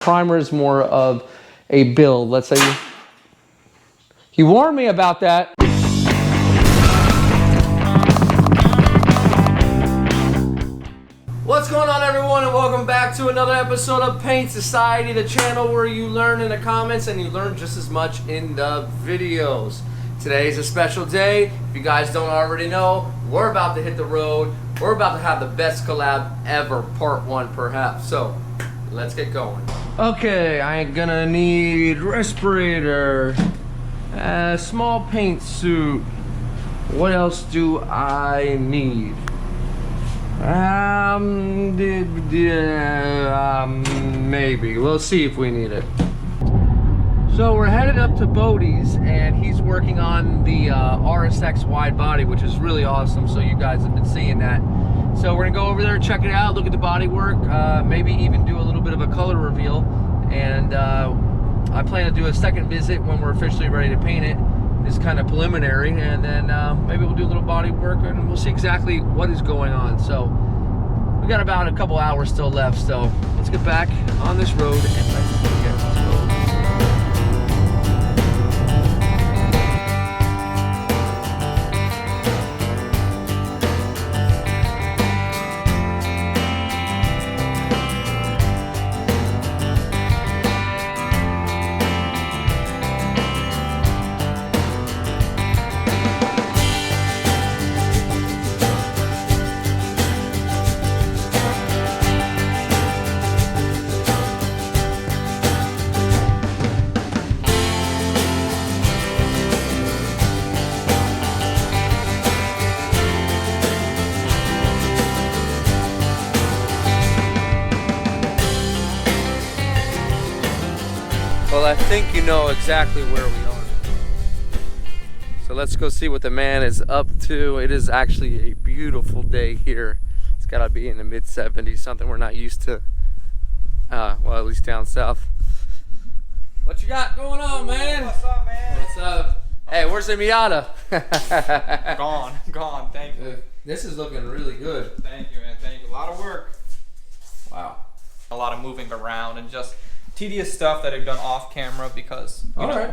Primer is more of a build. Let's say you warned me about that. What's going on, everyone, and welcome back to another episode of Paint Society, the channel where you learn in the comments and you learn just as much in the videos. Today is a special day. If you guys don't already know, we're about to hit the road. We're about to have the best collab ever, part one perhaps. So let's get going. Okay, I'm gonna need respirator, a small paint suit. What else do I need? Maybe. We'll see if we need it. So we're headed up to Bode's, and he's working on the RSX wide body, which is really awesome. So you guys have been seeing that. So we're gonna go over there, check it out, look at the body work, maybe even do a little bit of a color reveal. And I plan to do a second visit when we're officially ready to paint it. It's kind of preliminary, and then maybe we'll do a little body work and we'll see exactly what is going on. So we got about a couple hours still left, so let's get back on this road and let's get Well, I think you know exactly where we are. So let's go see what the man is up to. It is actually a beautiful day here. It's gotta be in the mid 70s, something we're not used to. Well, at least down south. What you got going on, man? What's up, man? What's up? Hey, where's the Miata? Gone, thank you. This is looking really good. Thank you, man, thank you. A lot of work. Wow. A lot of moving around and just tedious stuff that I've done off camera because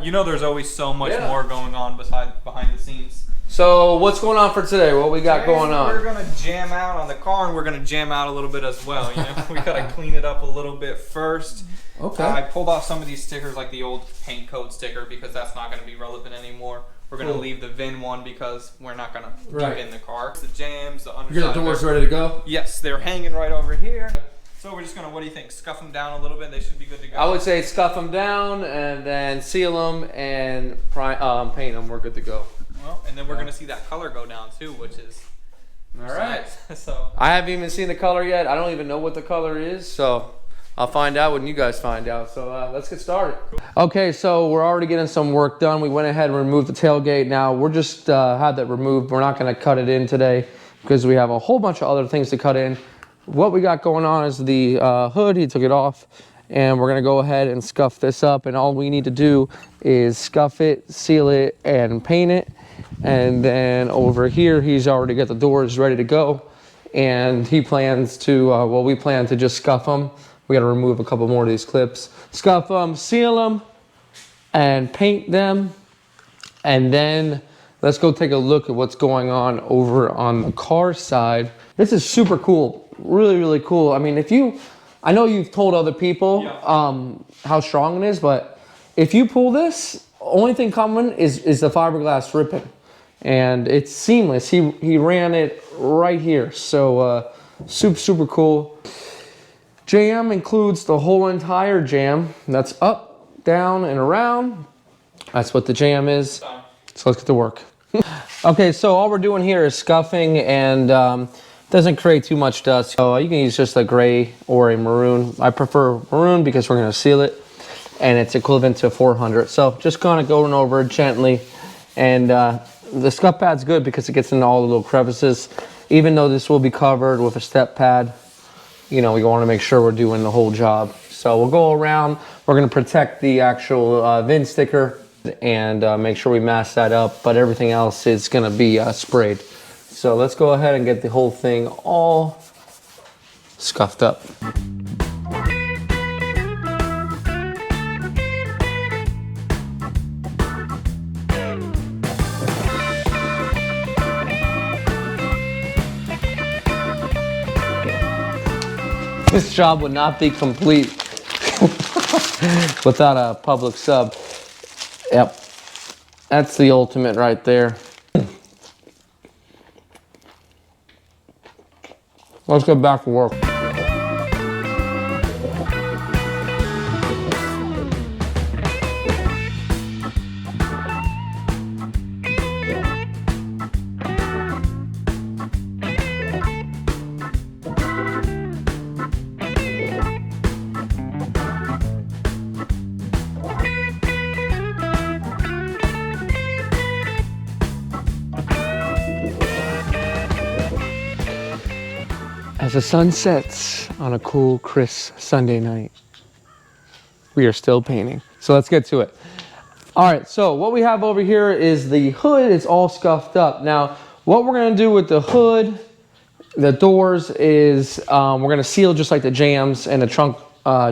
you know there's always so much more going on behind the scenes. So what's going on for today? What we got going on? We're gonna jam out on the car, and we're gonna jam out a little bit as well. You know, we gotta clean it up a little bit first. Okay. I pulled off some of these stickers, like the old paint code sticker, because that's not gonna be relevant anymore. We're gonna leave the VIN one because we're not gonna do it in the car. The jams, the underside. You got the doors ready to go? Yes, they're hanging right over here. So we're just gonna, what do you think? Scuff them down a little bit. They should be good to go. I would say scuff them down and then seal them and paint them. We're good to go. Well, and then we're gonna see that color go down too, which is all right. So I haven't even seen the color yet. I don't even know what the color is, so I'll find out when you guys find out. So let's get started. Okay, so we're already getting some work done. We went ahead and removed the tailgate. Now we're just had that removed. We're not gonna cut it in today because we have a whole bunch of other things to cut in. What we got going on is the hood. He took it off, and we're gonna go ahead and scuff this up, and all we need to do is scuff it, seal it, and paint it. And then over here, he's already got the doors ready to go, and he plans to, well, we plan to just scuff them. We gotta remove a couple more of these clips. Scuff them, seal them, and paint them, and then let's go take a look at what's going on over on the car side. This is super cool. Really, really cool. I mean, I know you've told other people how strong it is, but if you pull this, only thing common is the fiberglass ripping, and it's seamless. He ran it right here, so super cool. Jam includes the whole entire jam. That's up, down, and around. That's what the jam is. So let's get to work. Okay, so all we're doing here is scuffing, and doesn't create too much dust. So you can use just a gray or a maroon. I prefer maroon because we're gonna seal it, and it's equivalent to 400. So just kind of going over it gently. And the scuff pad's good because it gets into all the little crevices. Even though this will be covered with a step pad, you know, we wanna make sure we're doing the whole job. So we'll go around, we're gonna protect the actual VIN sticker and make sure we mask that up, but everything else is gonna be sprayed. So let's go ahead and get the whole thing all scuffed up. This job would not be complete without a public sub. Yep. That's the ultimate right there. Let's get back to work. As the sun sets on a cool, crisp Sunday night, we are still painting. So let's get to it. All right, so what we have over here is the hood is all scuffed up. Now, what we're gonna do with the hood, the doors is we're gonna seal just like the jams and the trunk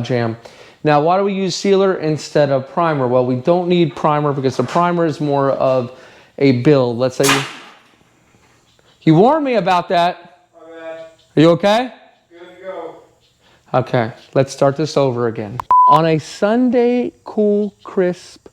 jam. Now, why do we use sealer instead of primer? Well, we don't need primer because the primer is more of a build. Let's say you warned me about that. Are you okay? Good to go. Okay, let's start this over again. On a Sunday, cool, crisp,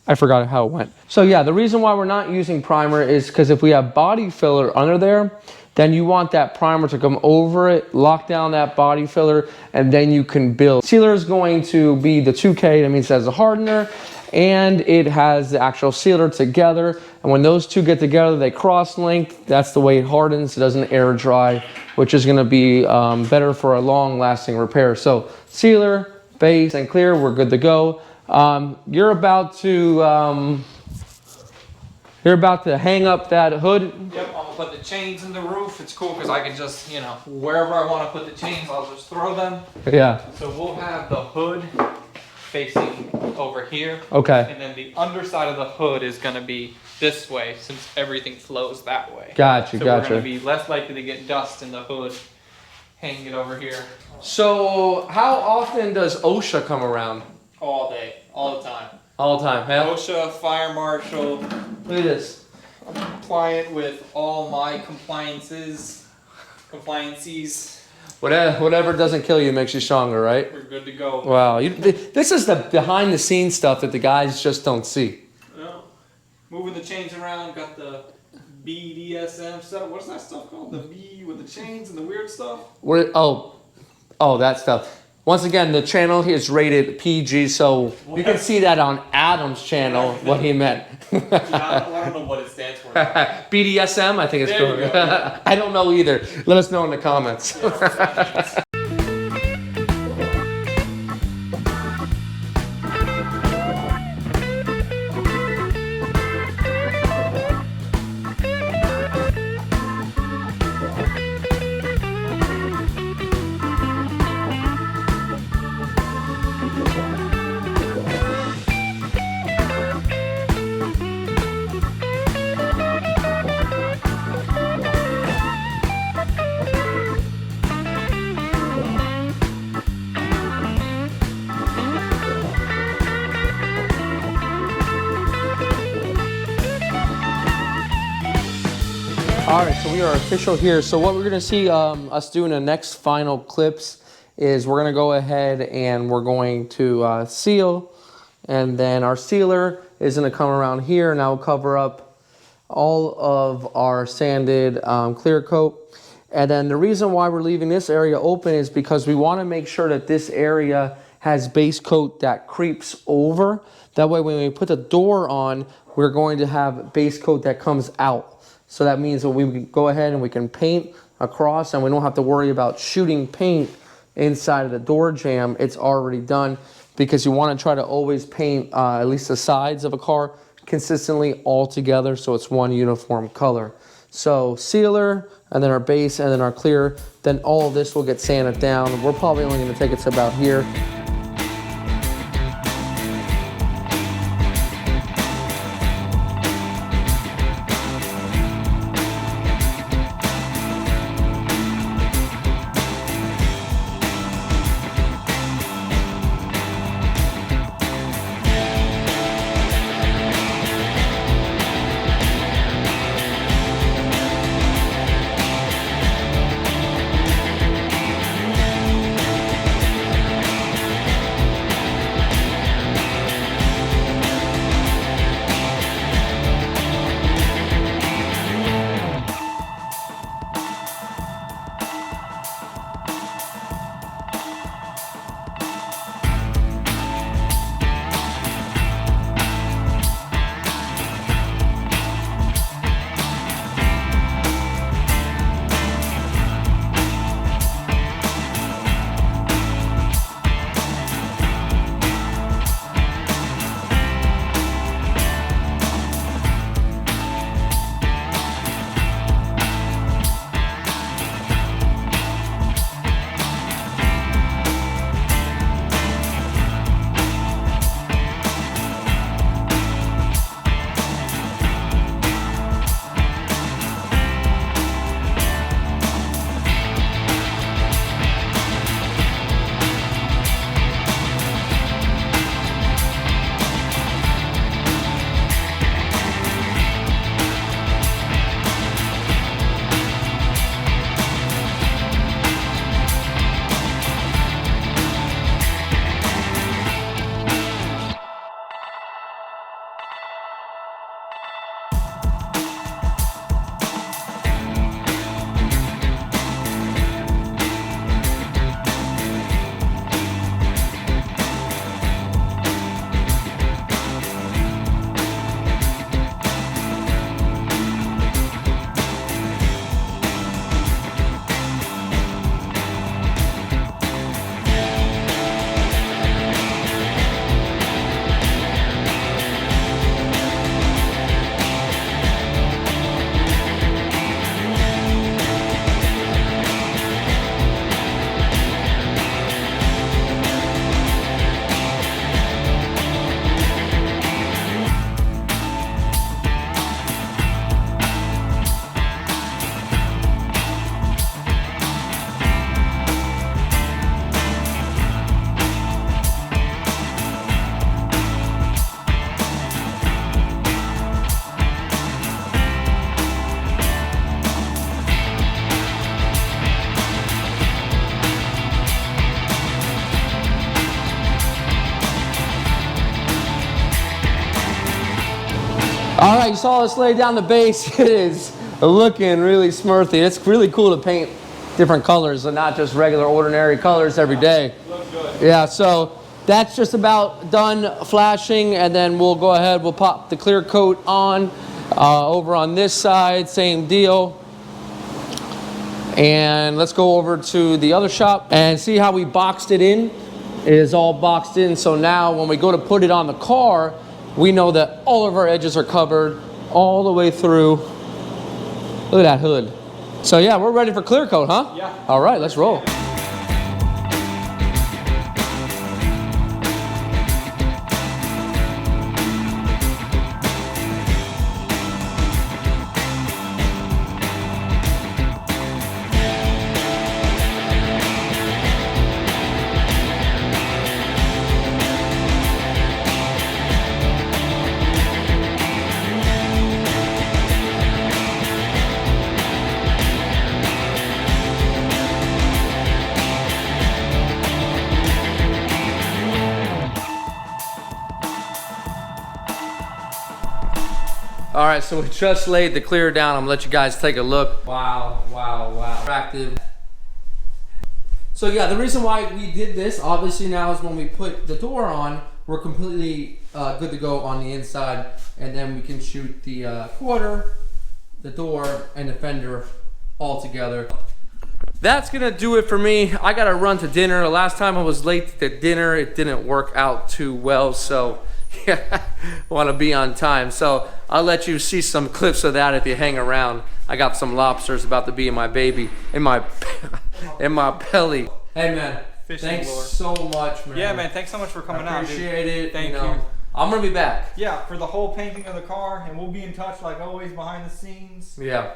I forgot how it went. So yeah, the reason why we're not using primer is because if we have body filler under there, then you want that primer to come over it, lock down that body filler, and then you can build. Sealer is going to be the 2K, that means it has a hardener, and it has the actual sealer together. And when those two get together, they cross-link. That's the way it hardens. It doesn't air dry, which is gonna be better for a long-lasting repair. So sealer, base, and clear, we're good to go. You're about to hang up that hood. Yep, I'm gonna put the chains in the roof. It's cool because I can just, you know, wherever I want to put the chains, I'll just throw them. Yeah. So we'll have the hood facing over here. Okay. And then the underside of the hood is gonna be this way since everything flows that way. Gotcha, so gotcha. we're gonna be less likely to get dust in the hood. Hanging it over here. So how often does OSHA come around? All day, all the time. All the time, huh? OSHA, fire marshal. Look at this. I'm compliant with all my compliances. Whatever doesn't kill you makes you stronger, right? We're good to go. Wow, this is the behind the scenes stuff that the guys just don't see. No. Moving the chains around, got the BDSM stuff. What's that stuff called? The B with the chains and the weird stuff? Oh, that stuff. Once again, the channel is rated PG, so you can see that on Adam's channel, what he meant. I don't know what it stands for. BDSM, I think it's There you called. go, yeah. I don't know either. Let us know in the comments. Yeah, All right, so we are official here. So what we're gonna see us do in the next final clips is we're gonna go ahead and we're going to seal, and then our sealer is gonna come around here and that will cover up all of our sanded clear coat. And then the reason why we're leaving this area open is because we wanna make sure that this area has base coat that creeps over. That way when we put the door on, we're going to have base coat that comes out. So that means that we can go ahead and we can paint across and we don't have to worry about shooting paint inside of the door jamb. It's already done because you want to try to always paint at least the sides of a car consistently all together so it's one uniform color. So sealer, and then our base, and then our clear, then all of this will get sanded down. We're probably only going to take it to about here. All right, you saw us lay down the base. It is looking really smurthy. It's really cool to paint different colors and not just regular ordinary colors every day. Looks good. Yeah, so that's just about done flashing, and then we'll go ahead, we'll pop the clear coat on. Over on this side, same deal. And let's go over to the other shop and see how we boxed it in. It is all boxed in, so now when we go to put it on the car, we know that all of our edges are covered all the way through. Look at that hood. So yeah, we're ready for clear coat, huh? Yeah. All right, let's roll. All right, so we just laid the clear down. I'm gonna let you guys take a look. Wow, wow, wow. Attractive. So yeah, the reason why we did this, obviously now, is when we put the door on, we're completely good to go on the inside, and then we can shoot the quarter, the door, and the fender all together. That's gonna do it for me. I gotta run to dinner. The last time I was late to dinner, it didn't work out too well, so yeah, want to be on time. So I'll let you see some clips of that if you hang around. I got some lobsters about to be in my baby, in my belly. Hey man, thanks so much, man. Yeah, man, thanks so much for coming out, dude. Appreciate it. Thank you. I'm gonna be back. Yeah, for the whole painting of the car, and we'll be in touch like always behind the scenes. Yeah.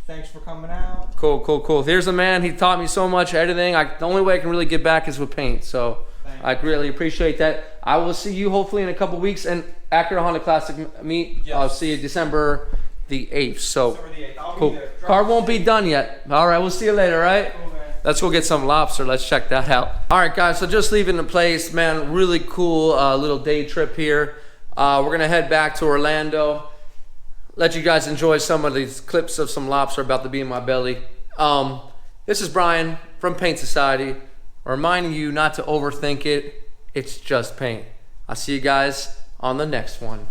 Thanks for coming out. Cool, cool, cool. Here's a man. He taught me so much editing. The only way I can really get back is with paint. So I really appreciate that. I will see you hopefully in a couple weeks, and Acura Honda Classic meet. Yes. I'll see you December the 8th. So December the 8th. I'll cool. be there. Car won't be done yet. All right, we'll see you later, right? Cool, man. Let's go get some lobster. Let's check that out. All right, guys, so just leaving the place, man. Really cool little day trip here. We're going to head back to Orlando. Let you guys enjoy some of these clips of some lobster about to be in my belly. This is Brian from Paint Society, reminding you not to overthink it. It's just paint. I'll see you guys on the next one.